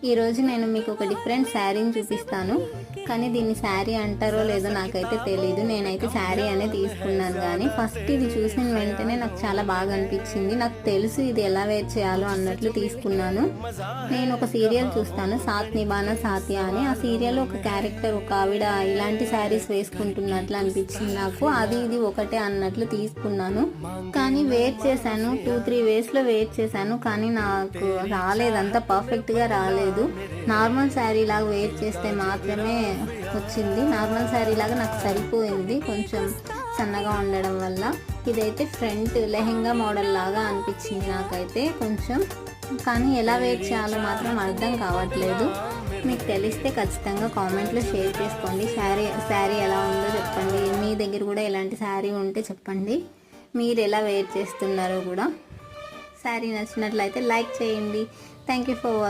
ఈరోజు నేను మీకు ఒక డిఫరెంట్ శారీని చూపిస్తాను. కానీ దీన్ని శారీ అంటారో లేదో నాకైతే తెలీదు. నేనైతే శారీ అనే తీసుకున్నాను. కానీ ఫస్ట్ ఇది చూసిన వెంటనే నాకు చాలా బాగా అనిపించింది. నాకు తెలుసు ఇది ఎలా వేర్ చేయాలో అన్నట్లు తీసుకున్నాను. నేను ఒక సీరియల్ చూస్తాను, సాత్ నిభానా సాథియా అని. ఆ సీరియల్లో ఒక క్యారెక్టర్, ఒక ఆవిడ ఇలాంటి శారీస్ వేసుకుంటున్నట్లు అనిపించింది నాకు. అది ఇది ఒకటే అన్నట్లు తీసుకున్నాను. కానీ వేర్ చేశాను, 2-3 వేస్లో వేర్ చేశాను. కానీ నాకు రాలేదు, అంత పర్ఫెక్ట్గా రాలేదు. నార్మల్ శారీ లాగా వేర్ చేస్తే మాత్రమే వచ్చింది. నార్మల్ శారీ లాగా నాకు సరిపోయింది, కొంచెం సన్నగా ఉండడం వల్ల. ఇదైతే ఫ్రంట్ లెహెంగా మోడల్ లాగా అనిపించింది నాకైతే కొంచెం. కానీ ఎలా వేర్ చేయాలో మాత్రం అర్థం కావట్లేదు. మీకు తెలిస్తే ఖచ్చితంగా కామెంట్లో షేర్ చేసుకోండి. శారీ ఎలా ఉందో చెప్పండి. మీ దగ్గర కూడా ఎలాంటి శారీ ఉంటే చెప్పండి. మీరు ఎలా వేర్ చేస్తున్నారో కూడా. శారీ నచ్చినట్లయితే లైక్ చేయండి. Thank you for watching.